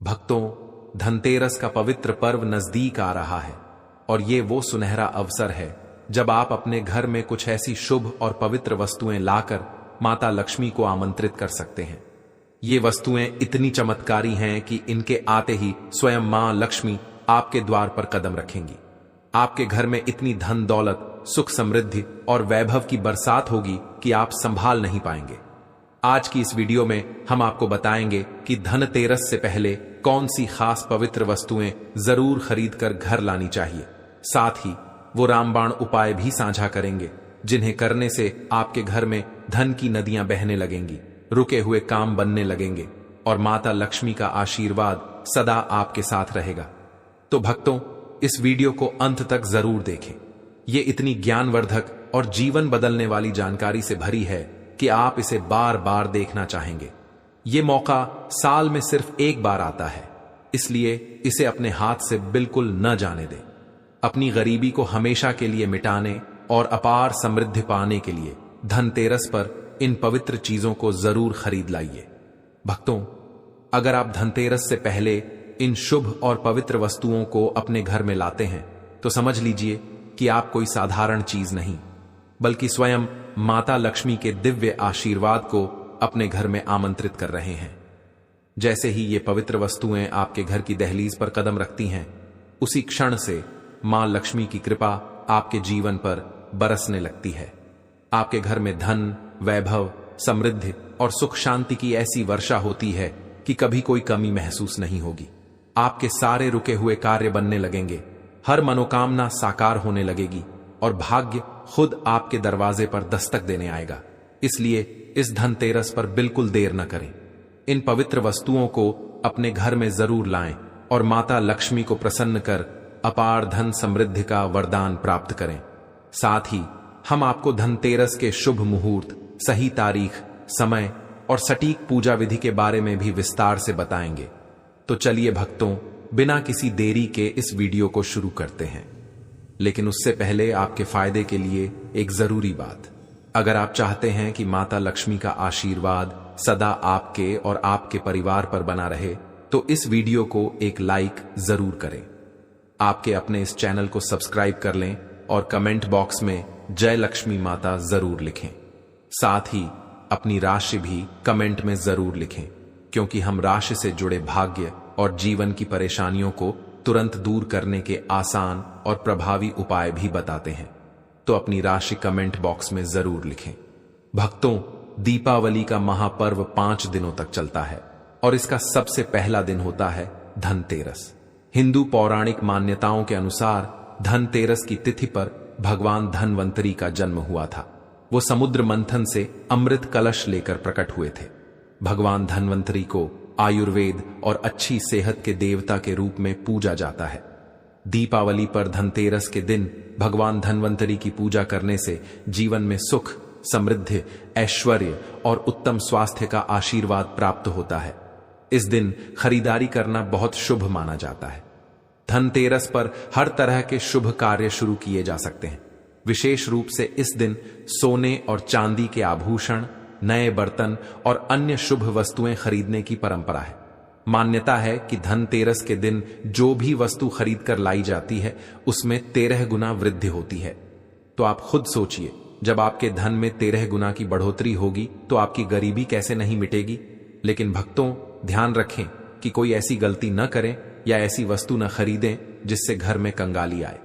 भक्तों, धनतेरस का पवित्र पर्व नजदीक आ रहा है और ये वो सुनहरा अवसर है जब आप अपने घर में कुछ ऐसी शुभ और पवित्र वस्तुएं लाकर माता लक्ष्मी को आमंत्रित कर सकते हैं। ये वस्तुएं इतनी चमत्कारी हैं कि इनके आते ही स्वयं मां लक्ष्मी आपके द्वार पर कदम रखेंगी। आपके घर में इतनी धन दौलत, सुख समृद्धि और वैभव की बरसात होगी कि आप संभाल नहीं पाएंगे। आज की इस वीडियो में हम आपको बताएंगे कि धनतेरस से पहले कौन सी खास पवित्र वस्तुएं जरूर खरीद कर घर लानी चाहिए। साथ ही वो रामबाण उपाय भी साझा करेंगे जिन्हें करने से आपके घर में धन की नदियां बहने लगेंगी, रुके हुए काम बनने लगेंगे और माता लक्ष्मी का आशीर्वाद सदा आपके साथ रहेगा। तो भक्तों, इस वीडियो को अंत तक जरूर देखें। ये इतनी ज्ञानवर्धक और जीवन बदलने वाली जानकारी से भरी है कि आप इसे बार बार देखना चाहेंगे। ये मौका साल में सिर्फ एक बार आता है, इसलिए इसे अपने हाथ से बिल्कुल न जाने दें। अपनी गरीबी को हमेशा के लिए मिटाने और अपार समृद्धि पाने के लिए धनतेरस पर इन पवित्र चीजों को जरूर खरीद लाइए। भक्तों, अगर आप धनतेरस से पहले इन शुभ और पवित्र वस्तुओं को अपने घर में लाते हैं तो समझ लीजिए कि आप कोई साधारण चीज नहीं बल्कि स्वयं माता लक्ष्मी के दिव्य आशीर्वाद को अपने घर में आमंत्रित कर रहे हैं। जैसे ही ये पवित्र वस्तुएं आपके घर की दहलीज पर कदम रखती हैं, उसी क्षण से मां लक्ष्मी की कृपा आपके जीवन पर बरसने लगती है। आपके घर में धन, वैभव, समृद्धि और सुख शांति की ऐसी वर्षा होती है कि कभी कोई कमी महसूस नहीं होगी। आपके सारे रुके हुए कार्य बनने लगेंगे, हर मनोकामना साकार होने लगेगी और भाग्य खुद आपके दरवाजे पर दस्तक देने आएगा। इसलिए इस धनतेरस पर बिल्कुल देर न करें। इन पवित्र वस्तुओं को अपने घर में जरूर लाएं और माता लक्ष्मी को प्रसन्न कर अपार धन समृद्धि का वरदान प्राप्त करें। साथ ही हम आपको धनतेरस के शुभ मुहूर्त, सही तारीख, समय और सटीक पूजा विधि के बारे में भी विस्तार से बताएंगे। तो चलिए भक्तों, बिना किसी देरी के इस वीडियो को शुरू करते हैं। लेकिन उससे पहले आपके फायदे के लिए एक जरूरी बात। अगर आप चाहते हैं कि माता लक्ष्मी का आशीर्वाद सदा आपके और आपके परिवार पर बना रहे तो इस वीडियो को एक लाइक जरूर करें। आपके अपने इस चैनल को सब्सक्राइब कर लें और कमेंट बॉक्स में जय लक्ष्मी माता जरूर लिखें। साथ ही अपनी राशि भी कमेंट में जरूर लिखें, क्योंकि हम राशि से जुड़े भाग्य और जीवन की परेशानियों को तुरंत दूर करने के आसान और प्रभावी उपाय भी बताते हैं। तो अपनी राशि कमेंट बॉक्स में जरूर लिखें। भक्तों, दीपावली का महापर्व 5 दिनों तक चलता है और इसका सबसे पहला दिन होता है धनतेरस। हिंदू पौराणिक मान्यताओं के अनुसार धनतेरस की तिथि पर भगवान धनवंतरी का जन्म हुआ था। वो समुद्र मंथन से अमृत कलश लेकर प्रकट हुए थे। भगवान धनवंतरी को आयुर्वेद और अच्छी सेहत के देवता के रूप में पूजा जाता है। दीपावली पर धनतेरस के दिन भगवान धनवंतरी की पूजा करने से जीवन में सुख, समृद्धि, ऐश्वर्य और उत्तम स्वास्थ्य का आशीर्वाद प्राप्त होता है। इस दिन खरीदारी करना बहुत शुभ माना जाता है। धनतेरस पर हर तरह के शुभ कार्य शुरू किए जा सकते हैं। विशेष रूप से इस दिन सोने और चांदी के आभूषण, नए बर्तन और अन्य शुभ वस्तुएं खरीदने की परंपरा है। मान्यता है कि धनतेरस के दिन जो भी वस्तु खरीद कर लाई जाती है उसमें 13 गुना वृद्धि होती है। तो आप खुद सोचिए, जब आपके धन में 13 गुना की बढ़ोतरी होगी तो आपकी गरीबी कैसे नहीं मिटेगी। लेकिन भक्तों, ध्यान रखें कि कोई ऐसी गलती न करें या ऐसी वस्तु न खरीदें जिससे घर में कंगाली आए।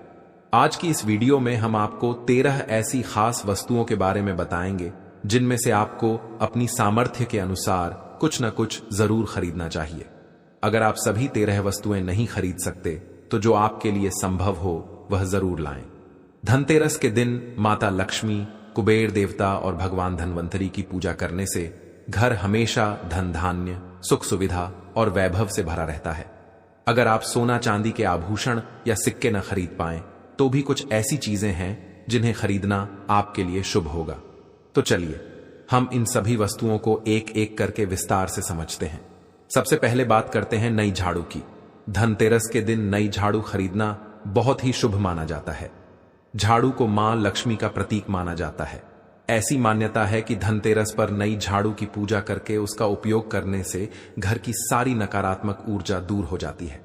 आज की इस वीडियो में हम आपको 13 ऐसी खास वस्तुओं के बारे में बताएंगे जिनमें से आपको अपनी सामर्थ्य के अनुसार कुछ न कुछ जरूर खरीदना चाहिए। अगर आप सभी 13 वस्तुएं नहीं खरीद सकते तो जो आपके लिए संभव हो वह जरूर लाएं। धनतेरस के दिन माता लक्ष्मी, कुबेर देवता और भगवान धनवंतरी की पूजा करने से घर हमेशा धन धान्य, सुख सुविधा और वैभव से भरा रहता है। अगर आप सोना चांदी के आभूषण या सिक्के न खरीद पाएं तो भी कुछ ऐसी चीजें हैं जिन्हें खरीदना आपके लिए शुभ होगा। तो चलिए हम इन सभी वस्तुओं को एक एक करके विस्तार से समझते हैं। सबसे पहले बात करते हैं नई झाड़ू की। धनतेरस के दिन नई झाड़ू खरीदना बहुत ही शुभ माना जाता है। झाड़ू को मां लक्ष्मी का प्रतीक माना जाता है। ऐसी मान्यता है कि धनतेरस पर नई झाड़ू की पूजा करके उसका उपयोग करने से घर की सारी नकारात्मक ऊर्जा दूर हो जाती है।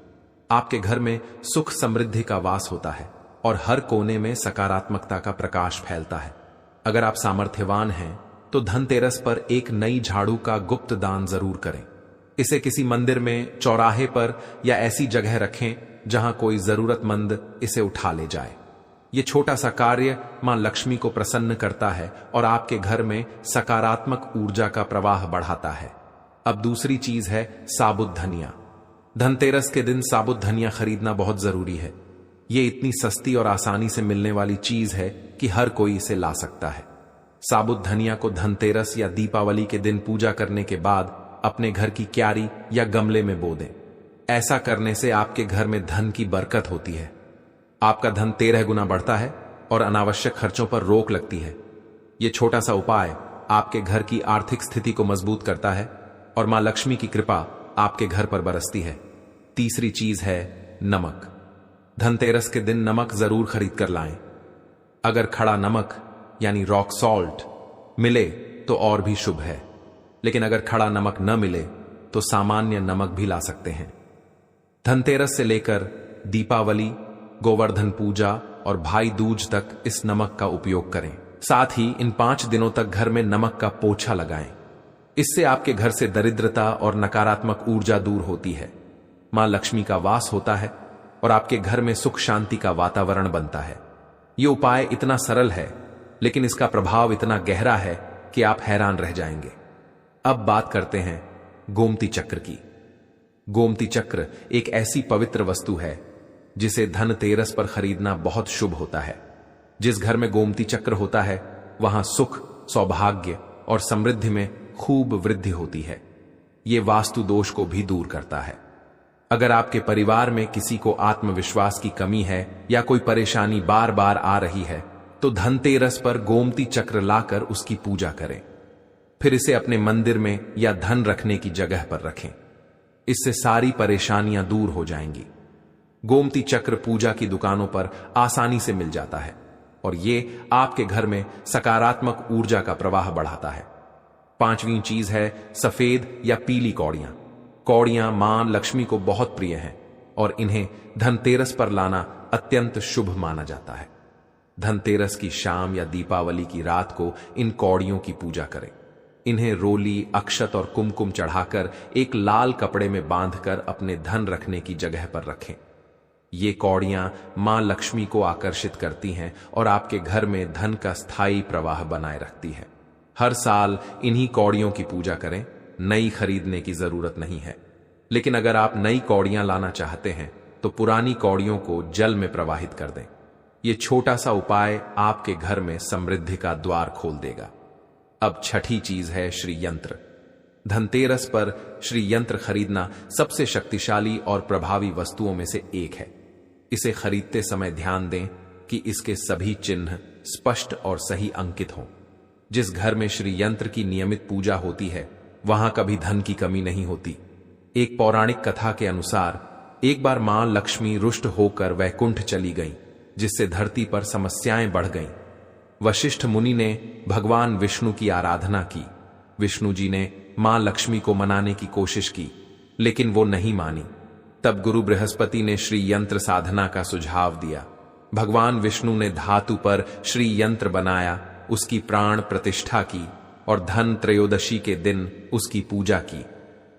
आपके घर में सुख समृद्धि का वास होता है और हर कोने में सकारात्मकता का प्रकाश फैलता है। अगर आप सामर्थ्यवान हैं तो धनतेरस पर एक नई झाड़ू का गुप्त दान जरूर करें। इसे किसी मंदिर में, चौराहे पर या ऐसी जगह रखें जहां कोई जरूरतमंद इसे उठा ले जाए। यह छोटा सा कार्य मां लक्ष्मी को प्रसन्न करता है और आपके घर में सकारात्मक ऊर्जा का प्रवाह बढ़ाता है। अब दूसरी चीज है साबुत धनिया। धनतेरस के दिन साबुत धनिया खरीदना बहुत जरूरी है। यह इतनी सस्ती और आसानी से मिलने वाली चीज है कि हर कोई इसे ला सकता है। साबुत धनिया को धनतेरस या दीपावली के दिन पूजा करने के बाद अपने घर की क्यारी या गमले में बो दें। ऐसा करने से आपके घर में धन की बरकत होती है, आपका धन 13 गुना बढ़ता है और अनावश्यक खर्चों पर रोक लगती है। यह छोटा सा उपाय आपके घर की आर्थिक स्थिति को मजबूत करता है और मां लक्ष्मी की कृपा आपके घर पर बरसती है। तीसरी चीज है नमक। धनतेरस के दिन नमक जरूर खरीद कर लाएं। अगर खड़ा नमक यानी रॉक सॉल्ट मिले तो और भी शुभ है, लेकिन अगर खड़ा नमक न मिले तो सामान्य नमक भी ला सकते हैं। धनतेरस से लेकर दीपावली, गोवर्धन पूजा और भाई दूज तक इस नमक का उपयोग करें। साथ ही इन 5 दिनों तक घर में नमक का पोछा लगाएं। इससे आपके घर से दरिद्रता और नकारात्मक ऊर्जा दूर होती है, मां लक्ष्मी का वास होता है और आपके घर में सुख शांति का वातावरण बनता है। यह उपाय इतना सरल है लेकिन इसका प्रभाव इतना गहरा है कि आप हैरान रह जाएंगे। अब बात करते हैं गोमती चक्र की। गोमती चक्र एक ऐसी पवित्र वस्तु है जिसे धनतेरस पर खरीदना बहुत शुभ होता है। जिस घर में गोमती चक्र होता है वहां सुख, सौभाग्य और समृद्धि में खूब वृद्धि होती है। यह वास्तु दोष को भी दूर करता है। अगर आपके परिवार में किसी को आत्मविश्वास की कमी है या कोई परेशानी बार बार आ रही है तो धनतेरस पर गोमती चक्र लाकर उसकी पूजा करें। फिर इसे अपने मंदिर में या धन रखने की जगह पर रखें। इससे सारी परेशानियां दूर हो जाएंगी। गोमती चक्र पूजा की दुकानों पर आसानी से मिल जाता है और ये आपके घर में सकारात्मक ऊर्जा का प्रवाह बढ़ाता है। 5वीं चीज है सफेद या पीली कौड़ियां। कौड़ियां मां लक्ष्मी को बहुत प्रिय हैं और इन्हें धनतेरस पर लाना अत्यंत शुभ माना जाता है। धनतेरस की शाम या दीपावली की रात को इन कौड़ियों की पूजा करें। इन्हें रोली, अक्षत और कुमकुम चढ़ाकर एक लाल कपड़े में बांधकर अपने धन रखने की जगह पर रखें। ये कौड़ियां मां लक्ष्मी को आकर्षित करती हैं और आपके घर में धन का स्थायी प्रवाह बनाए रखती है। हर साल इन्हीं कौड़ियों की पूजा करें। नई खरीदने की जरूरत नहीं है, लेकिन अगर आप नई कौड़ियां लाना चाहते हैं तो पुरानी कौड़ियों को जल में प्रवाहित कर दें। यह छोटा सा उपाय आपके घर में समृद्धि का द्वार खोल देगा। अब छठी चीज है श्री यंत्र। धनतेरस पर श्री यंत्र खरीदना सबसे शक्तिशाली और प्रभावी वस्तुओं में से एक है। इसे खरीदते समय ध्यान दें कि इसके सभी चिन्ह स्पष्ट और सही अंकित हों। जिस घर में श्री यंत्र की नियमित पूजा होती है वहां कभी धन की कमी नहीं होती। एक पौराणिक कथा के अनुसार एक बार मां लक्ष्मी रुष्ट होकर वैकुंठ चली गईं, जिससे धरती पर समस्याएं बढ़ गईं। वशिष्ठ मुनि ने भगवान विष्णु की आराधना की। विष्णु जी ने मां लक्ष्मी को मनाने की कोशिश की, लेकिन वो नहीं मानी। तब गुरु बृहस्पति ने श्री यंत्र साधना का सुझाव दिया। भगवान विष्णु ने धातु पर श्री यंत्र बनाया, उसकी प्राण प्रतिष्ठा की और धन त्रयोदशी के दिन उसकी पूजा की।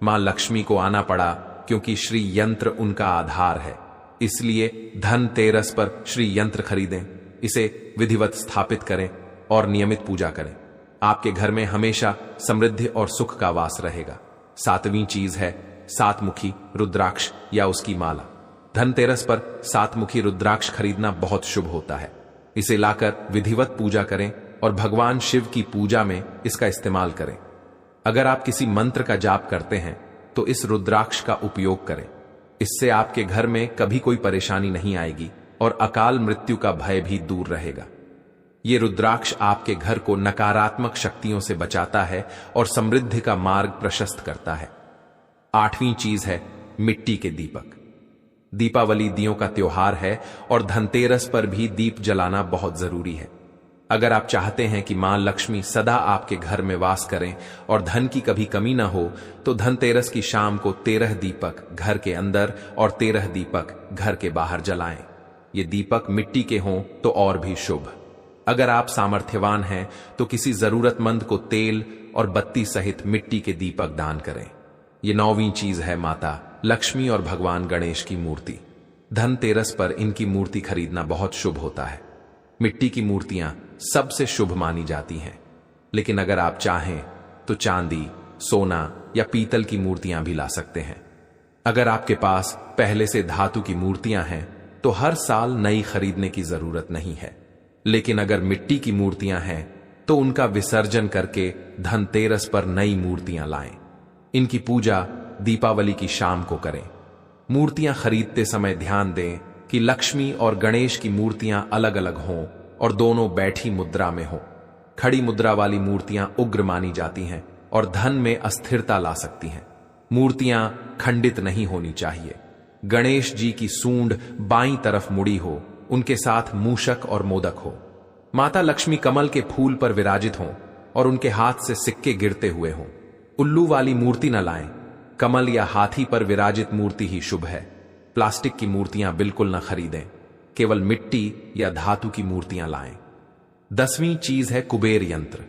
मां लक्ष्मी को आना पड़ा क्योंकि श्री यंत्र उनका आधार है। इसलिए धनतेरस पर श्री यंत्र खरीदें, इसे विधिवत स्थापित करें और नियमित पूजा करें। आपके घर में हमेशा समृद्धि और सुख का वास रहेगा। 7वीं चीज है 7मुखी रुद्राक्ष या उसकी माला। धनतेरस पर 7मुखी रुद्राक्ष खरीदना बहुत शुभ होता है। इसे लाकर विधिवत पूजा करें और भगवान शिव की पूजा में इसका इस्तेमाल करें। अगर आप किसी मंत्र का जाप करते हैं तो इस रुद्राक्ष का उपयोग करें। इससे आपके घर में कभी कोई परेशानी नहीं आएगी और अकाल मृत्यु का भय भी दूर रहेगा। ये रुद्राक्ष आपके घर को नकारात्मक शक्तियों से बचाता है और समृद्धि का मार्ग प्रशस्त करता है। 8वीं चीज है मिट्टी के दीपक। दीपावली दियों का त्योहार है और धनतेरस पर भी दीप जलाना बहुत जरूरी है। अगर आप चाहते हैं कि मां लक्ष्मी सदा आपके घर में वास करें और धन की कभी कमी ना हो, तो धनतेरस की शाम को 13 दीपक घर के अंदर और 13 दीपक घर के बाहर जलाएं। ये दीपक मिट्टी के हों तो और भी शुभ। अगर आप सामर्थ्यवान हैं तो किसी जरूरतमंद को तेल और बत्ती सहित मिट्टी के दीपक दान करें। ये 9वीं चीज है माता लक्ष्मी और भगवान गणेश की मूर्ति। धनतेरस पर इनकी मूर्ति खरीदना बहुत शुभ होता है। मिट्टी की मूर्तियां सबसे शुभ मानी जाती हैं, लेकिन अगर आप चाहें तो चांदी, सोना या पीतल की मूर्तियां भी ला सकते हैं। अगर आपके पास पहले से धातु की मूर्तियां हैं तो हर साल नई खरीदने की जरूरत नहीं है, लेकिन अगर मिट्टी की मूर्तियां हैं तो उनका विसर्जन करके धनतेरस पर नई मूर्तियां लाएं। इनकी पूजा दीपावली की शाम को करें। मूर्तियां खरीदते समय ध्यान दें कि लक्ष्मी और गणेश की मूर्तियां अलग अलग हों और दोनों बैठी मुद्रा में हों। खड़ी मुद्रा वाली मूर्तियां उग्र मानी जाती हैं और धन में अस्थिरता ला सकती हैं। मूर्तियां खंडित नहीं होनी चाहिए। गणेश जी की सूंड बाईं तरफ मुड़ी हो, उनके साथ मूषक और मोदक हो। माता लक्ष्मी कमल के फूल पर विराजित हों और उनके हाथ से सिक्के गिरते हुए हों। उल्लू वाली मूर्ति न लाएं। कमल या हाथी पर विराजित मूर्ति ही शुभ है। प्लास्टिक की मूर्तियां बिल्कुल न खरीदें, केवल मिट्टी या धातु की मूर्तियां लाएं। 10वीं चीज है कुबेर यंत्र।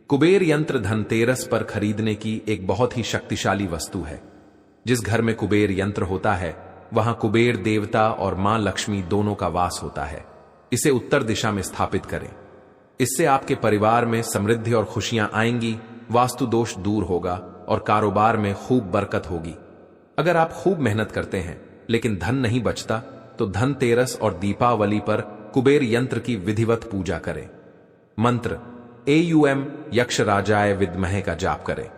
कुबेर यंत्र धनतेरस पर खरीदने की एक बहुत ही शक्तिशाली वस्तु है। जिस घर में कुबेर यंत्र होता है वहां कुबेर देवता और मां लक्ष्मी दोनों का वास होता है। इसे उत्तर दिशा में स्थापित करें। इससे आपके परिवार में समृद्धि और खुशियां आएंगी, वास्तु दोष दूर होगा और कारोबार में खूब बरकत होगी। अगर आप खूब मेहनत करते हैं लेकिन धन नहीं बचता तो धनतेरस और दीपावली पर कुबेर यंत्र की विधिवत पूजा करें। मंत्र AUM यक्ष राजाय विद्महे का जाप करें।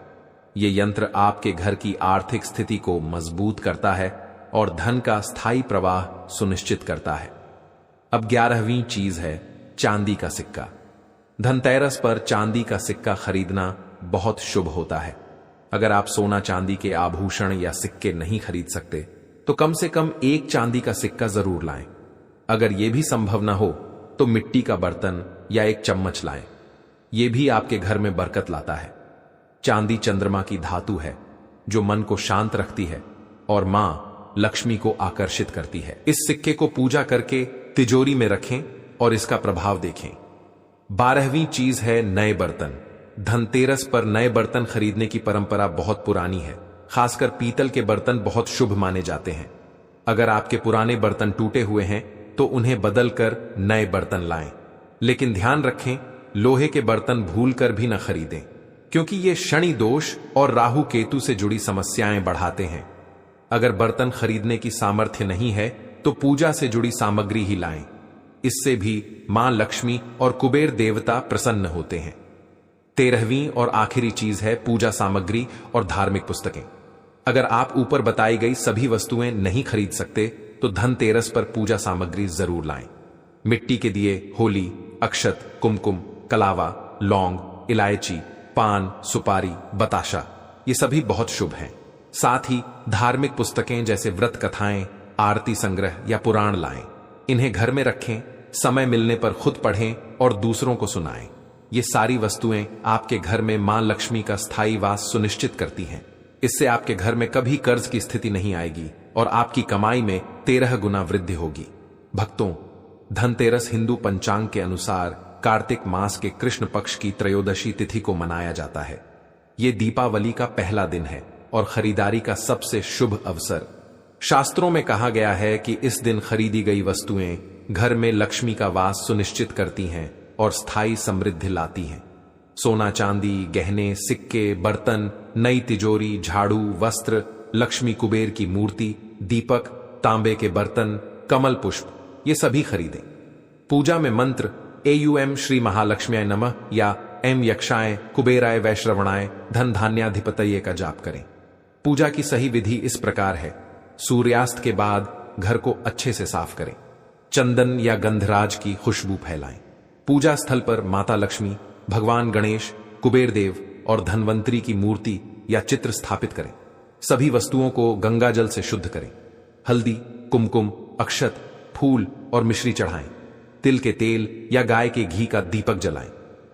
यह यंत्र आपके घर की आर्थिक स्थिति को मजबूत करता है और धन का स्थायी प्रवाह सुनिश्चित करता है। अब 11वीं चीज है चांदी का सिक्का। धनतेरस पर चांदी का सिक्का खरीदना बहुत शुभ होता है। अगर आप सोना चांदी के आभूषण या सिक्के नहीं खरीद सकते तो कम से कम एक चांदी का सिक्का जरूर लाएं। अगर यह भी संभव ना हो तो मिट्टी का बर्तन या एक चम्मच लाएं। यह भी आपके घर में बरकत लाता है। चांदी चंद्रमा की धातु है जो मन को शांत रखती है और मां लक्ष्मी को आकर्षित करती है। इस सिक्के को पूजा करके तिजोरी में रखें और इसका प्रभाव देखें। 12वीं चीज है नए बर्तन। धनतेरस पर नए बर्तन खरीदने की परंपरा बहुत पुरानी है। खासकर पीतल के बर्तन बहुत शुभ माने जाते हैं। अगर आपके पुराने बर्तन टूटे हुए हैं तो उन्हें बदलकर नए बर्तन लाएं, लेकिन ध्यान रखें लोहे के बर्तन भूलकर भी न खरीदें, क्योंकि ये शनि दोष और राहु केतु से जुड़ी समस्याएं बढ़ाते हैं। अगर बर्तन खरीदने की सामर्थ्य नहीं है तो पूजा से जुड़ी सामग्री ही लाएं। इससे भी मां लक्ष्मी और कुबेर देवता प्रसन्न होते हैं। 13वीं और आखिरी चीज है पूजा सामग्री और धार्मिक पुस्तकें। अगर आप ऊपर बताई गई सभी वस्तुएं नहीं खरीद सकते तो धनतेरस पर पूजा सामग्री जरूर लाएं। मिट्टी के दिए, होली, अक्षत, कुमकुम, कलावा, लौंग, इलायची, पान, सुपारी, बताशा, ये सभी बहुत शुभ हैं। साथ ही धार्मिक पुस्तकें जैसे व्रत कथाएं, आरती संग्रह या पुराण लाएं। इन्हें घर में रखें, समय मिलने पर खुद पढ़ें और दूसरों को सुनाएं। ये सारी वस्तुएं आपके घर में मां लक्ष्मी का स्थायी वास सुनिश्चित करती हैं। इससे आपके घर में कभी कर्ज की स्थिति नहीं आएगी और आपकी कमाई में 13 गुना वृद्धि होगी। भक्तों, धनतेरस हिंदू पंचांग के अनुसार कार्तिक मास के कृष्ण पक्ष की त्रयोदशी तिथि को मनाया जाता है। ये दीपावली का पहला दिन है और खरीदारी का सबसे शुभ अवसर। शास्त्रों में कहा गया है कि इस दिन खरीदी गई वस्तुएं घर में लक्ष्मी का वास सुनिश्चित करती हैं और स्थायी समृद्धि लाती हैं। सोना चांदी, गहने, सिक्के, बर्तन, नई तिजोरी, झाड़ू, वस्त्र, लक्ष्मी कुबेर की मूर्ति, दीपक, तांबे के बर्तन, कमल पुष्प, ये सभी खरीदें। पूजा में मंत्र AUM श्री महालक्ष्म्याय नमः या M यक्षाय कुबेराय वैश्रवणाय धन धान्याधिपतये का जाप करें। पूजा की सही विधि इस प्रकार है। सूर्यास्त के बाद घर को अच्छे से साफ करें। चंदन या गंधराज की खुशबू फैलाएं। पूजा स्थल पर माता लक्ष्मी, भगवान गणेश, कुबेर देव और धनवंतरी की मूर्ति या चित्र स्थापित करें। सभी वस्तुओं को गंगा जल से शुद्ध करें। हल्दी, कुमकुम, अक्षत, फूल और मिश्री चढ़ाएं। तिल के तेल या गाय के घी का दीपक जलाएं।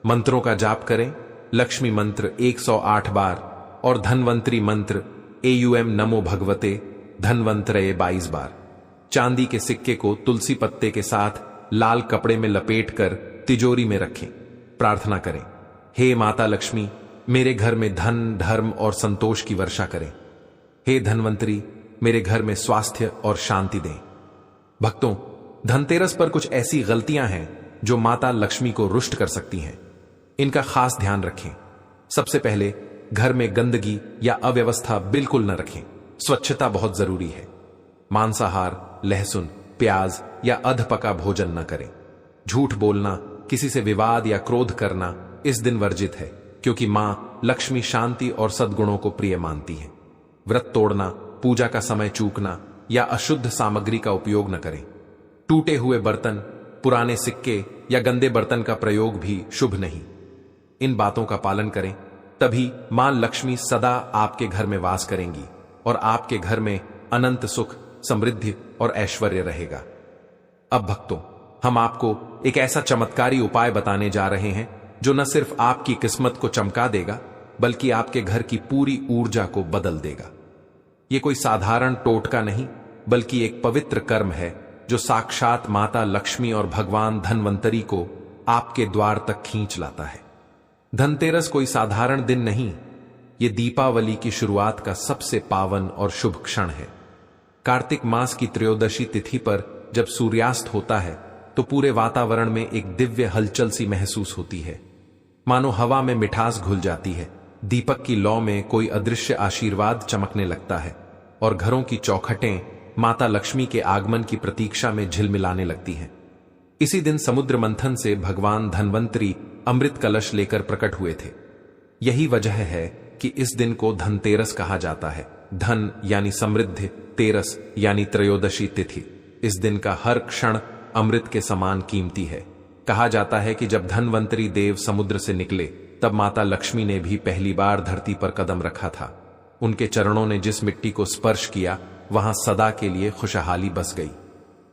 मंत्रों का जाप करें। लक्ष्मी मंत्र 108 बार और धनवंतरी मंत्र AUM नमो भगवते धनवंतरये 22 बार। चांदी के सिक्के को तुलसी पत्ते के साथ लाल कपड़े में लपेटकर तिजोरी में रखें। प्रार्थना करें, हे माता लक्ष्मी, मेरे घर में धन, धर्म और संतोष की वर्षा करें। हे धनवंतरी, मेरे घर में स्वास्थ्य और शांति दें। भक्तों, धनतेरस पर कुछ ऐसी गलतियां हैं जो माता लक्ष्मी को रुष्ट कर सकती हैं। इनका खास ध्यान रखें। सबसे पहले, घर में गंदगी या अव्यवस्था बिल्कुल न रखें। स्वच्छता बहुत जरूरी है। मांसाहार, लहसुन, प्याज या अधपका भोजन न करें। झूठ बोलना, किसी से विवाद या क्रोध करना इस दिन वर्जित है, क्योंकि मां लक्ष्मी शांति और सद्गुणों को प्रिय मानती है। व्रत तोड़ना, पूजा का समय चूकना या अशुद्ध सामग्री का उपयोग न करें। टूटे हुए बर्तन, पुराने सिक्के या गंदे बर्तन का प्रयोग भी शुभ नहीं। इन बातों का पालन करें, तभी मां लक्ष्मी सदा आपके घर में वास करेंगी और आपके घर में अनंत सुख, समृद्धि और ऐश्वर्य रहेगा। अब भक्तों, हम आपको एक ऐसा चमत्कारी उपाय बताने जा रहे हैं जो न सिर्फ आपकी किस्मत को चमका देगा, बल्कि आपके घर की पूरी ऊर्जा को बदल देगा। यह कोई साधारण टोटका नहीं, बल्कि एक पवित्र कर्म है जो साक्षात माता लक्ष्मी और भगवान धनवंतरी को आपके द्वार तक खींच लाता है। धनतेरस कोई साधारण दिन नहीं, ये दीपावली की शुरुआत का सबसे पावन और शुभ क्षण है। कार्तिक मास की त्रयोदशी तिथि पर जब सूर्यास्त होता है तो पूरे वातावरण में एक दिव्य हलचल सी महसूस होती है, मानो हवा में मिठास घुल जाती है। दीपक की लौ में कोई अदृश्य आशीर्वाद चमकने लगता है और घरों की चौखटें माता लक्ष्मी के आगमन की प्रतीक्षा में झिलमिलाने लगती हैं। इसी दिन समुद्र मंथन से भगवान धनवंतरी अमृत कलश लेकर प्रकट हुए थे। यही वजह है कि इस दिन को धनतेरस कहा जाता है। धन यानी समृद्धि, तेरस यानी त्रयोदशी तिथि। इस दिन का हर क्षण अमृत के समान कीमती है। कहा जाता है कि जब धनवंतरी देव समुद्र से निकले तब माता लक्ष्मी ने भी पहली बार धरती पर कदम रखा था। उनके चरणों ने जिस मिट्टी को स्पर्श किया वहां सदा के लिए खुशहाली बस गई।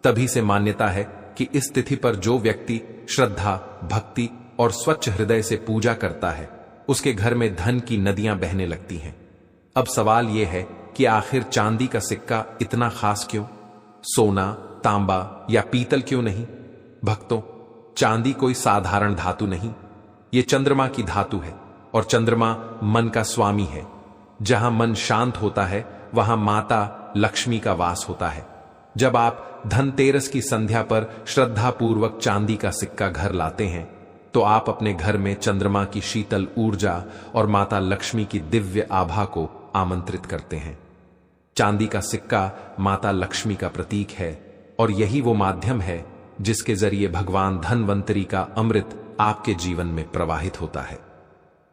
तभी से मान्यता है कि इस तिथि पर जो व्यक्ति श्रद्धा, भक्ति और स्वच्छ हृदय से पूजा करता है, उसके घर में धन की नदियां बहने लगती हैं। अब सवाल यह है कि आखिर चांदी का सिक्का इतना खास क्यों? सोना, तांबा या पीतल क्यों नहीं? भक्तों, चांदी कोई साधारण धातु नहीं, ये चंद्रमा की धातु है और चंद्रमा मन का स्वामी है। जहां मन शांत होता है वहां माता लक्ष्मी का वास होता है। जब आप धनतेरस की संध्या पर श्रद्धापूर्वक चांदी का सिक्का घर लाते हैं तो आप अपने घर में चंद्रमा की शीतल ऊर्जा और माता लक्ष्मी की दिव्य आभा को आमंत्रित करते हैं। चांदी का सिक्का माता लक्ष्मी का प्रतीक है और यही वो माध्यम है जिसके जरिए भगवान धनवंतरी का अमृत आपके जीवन में प्रवाहित होता है।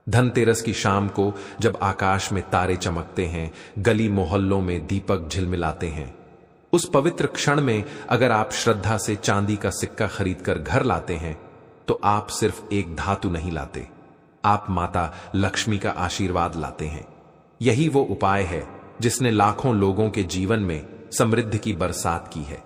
धनतेरस की शाम को जब आकाश में तारे चमकते हैं, गली मोहल्लों में दीपक झिलमिलाते हैं, उस पवित्र क्षण में अगर आप श्रद्धा से चांदी का सिक्का खरीदकर घर लाते हैं तो आप सिर्फ एक धातु नहीं लाते, आप माता लक्ष्मी का आशीर्वाद लाते हैं। यही वो उपाय है जिसने लाखों लोगों के जीवन में समृद्धि की बरसात की है।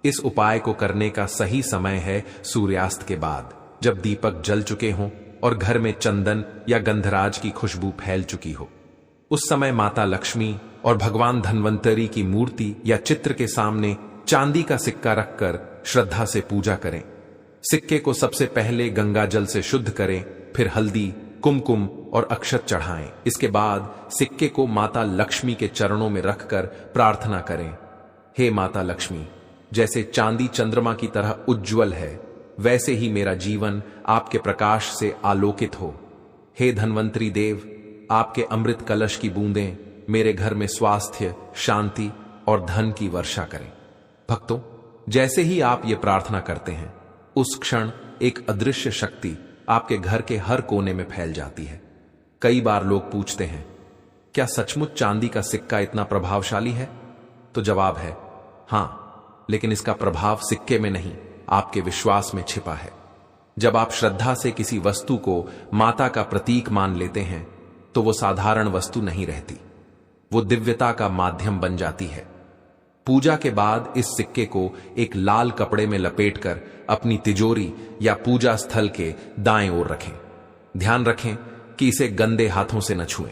इस उपाय को करने का सही समय है सूर्यास्त के बाद, जब दीपक जल चुके हों और घर में चंदन या गंधराज की खुशबू फैल चुकी हो। उस समय माता लक्ष्मी और भगवान धनवंतरी की मूर्ति या चित्र के सामने चांदी का सिक्का रखकर श्रद्धा से पूजा करें। सिक्के को सबसे पहले गंगा जल से शुद्ध करें, फिर हल्दी, कुमकुम और अक्षत चढ़ाएं। इसके बाद सिक्के को माता लक्ष्मी के चरणों में रखकर प्रार्थना करें, हे माता लक्ष्मी, जैसे चांदी चंद्रमा की तरह उज्जवल है, वैसे ही मेरा जीवन आपके प्रकाश से आलोकित हो। हे धनवंतरी देव, आपके अमृत कलश की बूंदें मेरे घर में स्वास्थ्य, शांति और धन की वर्षा करें। भक्तों, जैसे ही आप ये प्रार्थना करते हैं, उस क्षण एक अदृश्य शक्ति आपके घर के हर कोने में फैल जाती है। कई बार लोग पूछते हैं, क्या सचमुच चांदी का सिक्का इतना प्रभावशाली है? तो जवाब है हां, लेकिन इसका प्रभाव सिक्के में नहीं, आपके विश्वास में छिपा है। जब आप श्रद्धा से किसी वस्तु को माता का प्रतीक मान लेते हैं तो वो साधारण वस्तु नहीं रहती, वो दिव्यता का माध्यम बन जाती है। पूजा के बाद इस सिक्के को एक लाल कपड़े में लपेटकर अपनी तिजोरी या पूजा स्थल के दाएं ओर रखें। ध्यान रखें कि इसे गंदे हाथों से न छुएं।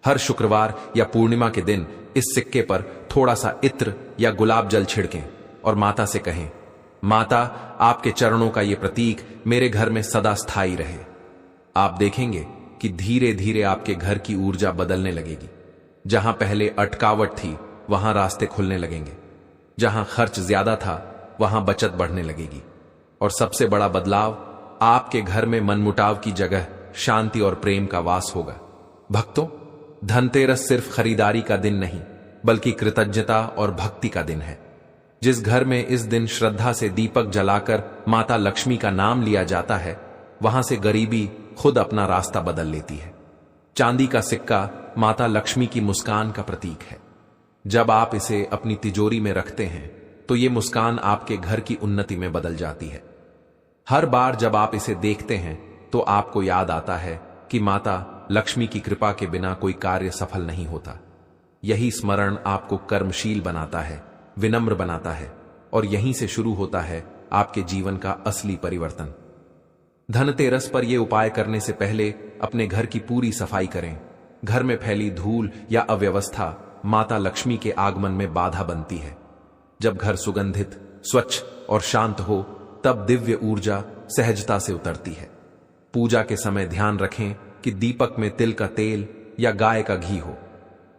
हर शुक्रवार या पूर्णिमा के दिन इस सिक्के पर थोड़ा सा इत्र या गुलाब जल छिड़कें और माता से कहें, माता, आपके चरणों का ये प्रतीक मेरे घर में सदा स्थायी रहे। आप देखेंगे कि धीरे धीरे आपके घर की ऊर्जा बदलने लगेगी। जहां पहले अटकावट थी वहां रास्ते खुलने लगेंगे। जहां खर्च ज्यादा था वहां बचत बढ़ने लगेगी। और सबसे बड़ा बदलाव, आपके घर में मनमुटाव की जगह शांति और प्रेम का वास होगा। भक्तों, धनतेरस सिर्फ खरीदारी का दिन नहीं बल्कि कृतज्ञता और भक्ति का दिन है। जिस घर में इस दिन श्रद्धा से दीपक जलाकर माता लक्ष्मी का नाम लिया जाता है, वहां से गरीबी खुद अपना रास्ता बदल लेती है। चांदी का सिक्का माता लक्ष्मी की मुस्कान का प्रतीक है। जब आप इसे अपनी तिजोरी में रखते हैं तो ये मुस्कान आपके घर की उन्नति में बदल जाती है। हर बार जब आप इसे देखते हैं तो आपको याद आता है कि माता लक्ष्मी की कृपा के बिना कोई कार्य सफल नहीं होता। यही स्मरण आपको कर्मशील बनाता है, विनम्र बनाता है और यहीं से शुरू होता है आपके जीवन का असली परिवर्तन। धनतेरस पर यह उपाय करने से पहले अपने घर की पूरी सफाई करें। घर में फैली धूल या अव्यवस्था माता लक्ष्मी के आगमन में बाधा बनती है। जब घर सुगंधित, स्वच्छ और शांत हो तब दिव्य ऊर्जा सहजता से उतरती है। पूजा के समय ध्यान रखें कि दीपक में तिल का तेल या गाय का घी हो।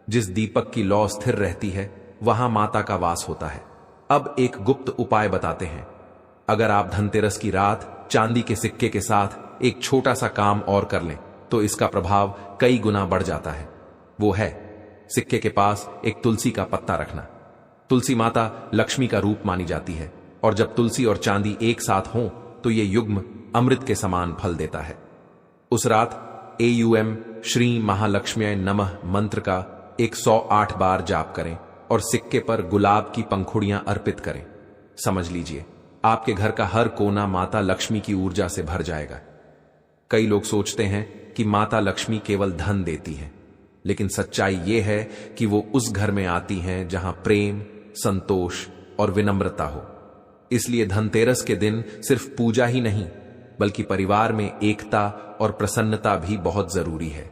जिस दीपक की लौ स्थिर रहती है वहां माता का वास होता है। अब एक गुप्त उपाय बताते हैं। अगर आप धनतेरस की रात चांदी के सिक्के के साथ एक छोटा सा काम और कर लें तो इसका प्रभाव कई गुना बढ़ जाता है। वो है सिक्के के पास एक तुलसी का पत्ता रखना। तुलसी माता लक्ष्मी का रूप मानी जाती है और जब तुलसी और चांदी एक साथ हों तो ये युग्म अमृत के समान फल देता है। उस रात AUM श्री महालक्ष्म्यै नमः मंत्र का 108 बार जाप करें और सिक्के पर गुलाब की पंखुड़ियां अर्पित करें। समझ लीजिए, आपके घर का हर कोना माता लक्ष्मी की ऊर्जा से भर जाएगा। कई लोग सोचते हैं कि माता लक्ष्मी केवल धन देती हैं, लेकिन सच्चाई यह है कि वो उस घर में आती हैं जहां प्रेम, संतोष और विनम्रता हो। इसलिए धनतेरस के दिन सिर्फ पूजा ही नहीं बल्कि परिवार में एकता और प्रसन्नता भी बहुत जरूरी है।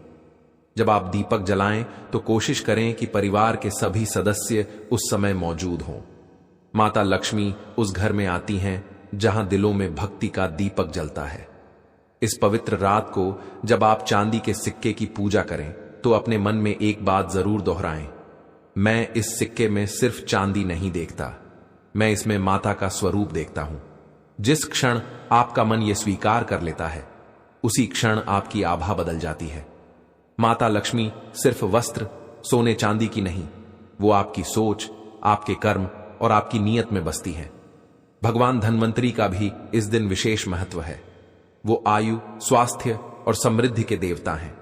जब आप दीपक जलाएं तो कोशिश करें कि परिवार के सभी सदस्य उस समय मौजूद हों। माता लक्ष्मी उस घर में आती हैं जहां दिलों में भक्ति का दीपक जलता है। इस पवित्र रात को जब आप चांदी के सिक्के की पूजा करें तो अपने मन में एक बात जरूर दोहराएं, मैं इस सिक्के में सिर्फ चांदी नहीं देखता, मैं इसमें माता का स्वरूप देखता हूं। जिस क्षण आपका मन यह स्वीकार कर लेता है उसी क्षण आपकी आभा बदल जाती है। माता लक्ष्मी सिर्फ वस्त्र, सोने चांदी की नहीं, वो आपकी सोच, आपके कर्म और आपकी नीयत में बसती है। भगवान धन्वंतरी का भी इस दिन विशेष महत्व है। वो आयु, स्वास्थ्य और समृद्धि के देवता हैं।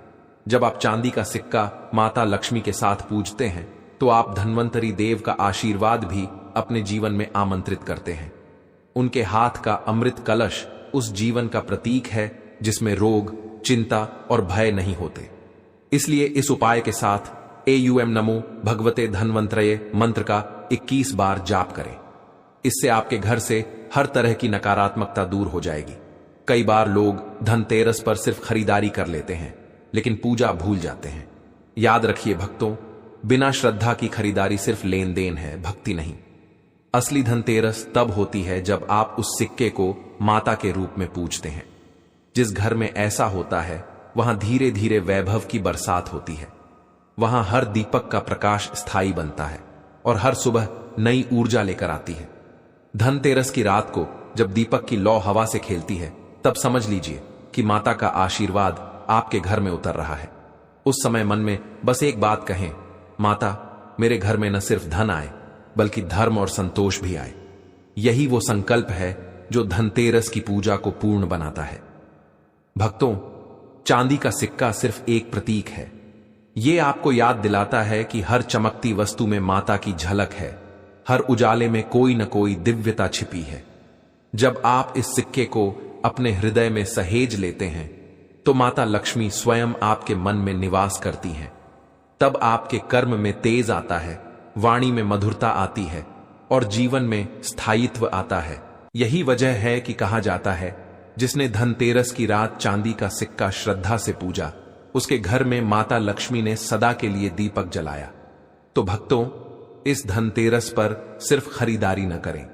जब आप चांदी का सिक्का माता लक्ष्मी के साथ पूजते हैं तो आप धन्वंतरी देव का आशीर्वाद भी अपने जीवन में आमंत्रित करते हैं। उनके हाथ का अमृत कलश उस जीवन का प्रतीक है जिसमें रोग, चिंता और भय नहीं होते। इसलिए इस उपाय के साथ AUM नमो भगवते धन्वंतरये मंत्र का 21 बार जाप करें। इससे आपके घर से हर तरह की नकारात्मकता दूर हो जाएगी। कई बार लोग धनतेरस पर सिर्फ खरीदारी कर लेते हैं लेकिन पूजा भूल जाते हैं। याद रखिए भक्तों, बिना श्रद्धा की खरीदारी सिर्फ लेन देन है, भक्ति नहीं। असली धनतेरस तब होती है जब आप उस सिक्के को माता के रूप में पूजते हैं। जिस घर में ऐसा होता है वहां धीरे धीरे वैभव की बरसात होती है। वहां हर दीपक का प्रकाश स्थायी बनता है और हर सुबह नई ऊर्जा लेकर आती है। धनतेरस की रात को जब दीपक की लौ हवा से खेलती है तब समझ लीजिए कि माता का आशीर्वाद आपके घर में उतर रहा है। उस समय मन में बस एक बात कहें, माता, मेरे घर में न सिर्फ धन आए बल्कि धर्म और संतोष भी आए। यही वो संकल्प है जो धनतेरस की पूजा को पूर्ण बनाता है। भक्तों, चांदी का सिक्का सिर्फ एक प्रतीक है। यह आपको याद दिलाता है कि हर चमकती वस्तु में माता की झलक है, हर उजाले में कोई न कोई दिव्यता छिपी है। जब आप इस सिक्के को अपने हृदय में सहेज लेते हैं तो माता लक्ष्मी स्वयं आपके मन में निवास करती हैं। तब आपके कर्म में तेज आता है वाणी में मधुरता आती है और जीवन में स्थायित्व आता है। यही वजह है कि कहा जाता है, जिसने धनतेरस की रात चांदी का सिक्का श्रद्धा से पूजा, उसके घर में माता लक्ष्मी ने सदा के लिए दीपक जलाया। तो भक्तों, इस धनतेरस पर सिर्फ खरीदारी न करें,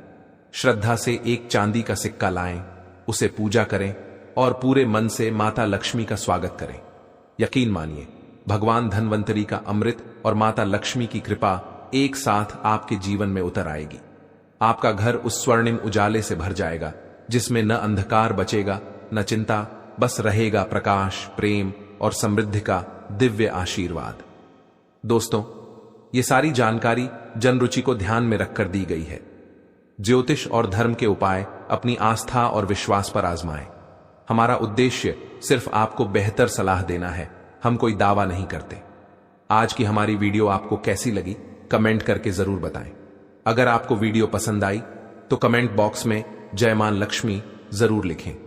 श्रद्धा से एक चांदी का सिक्का लाएं, उसे पूजा करें और पूरे मन से माता लक्ष्मी का स्वागत करें। यकीन मानिए, भगवान धन्वंतरी का अमृत और माता लक्ष्मी की कृपा एक साथ आपके जीवन में उतर आएगी। आपका घर उस स्वर्णिम उजाले से भर जाएगा जिसमें न अंधकार बचेगा न चिंता, बस रहेगा प्रकाश, प्रेम और समृद्धि का दिव्य आशीर्वाद। दोस्तों, ये सारी जानकारी जन रुचि को ध्यान में रखकर दी गई है। ज्योतिष और धर्म के उपाय अपनी आस्था और विश्वास पर आजमाएं। हमारा उद्देश्य सिर्फ आपको बेहतर सलाह देना है, हम कोई दावा नहीं करते। आज की हमारी वीडियो आपको कैसी लगी, कमेंट करके जरूर बताएं। अगर आपको वीडियो पसंद आई तो कमेंट बॉक्स में जय मां लक्ष्मी जरूर लिखें।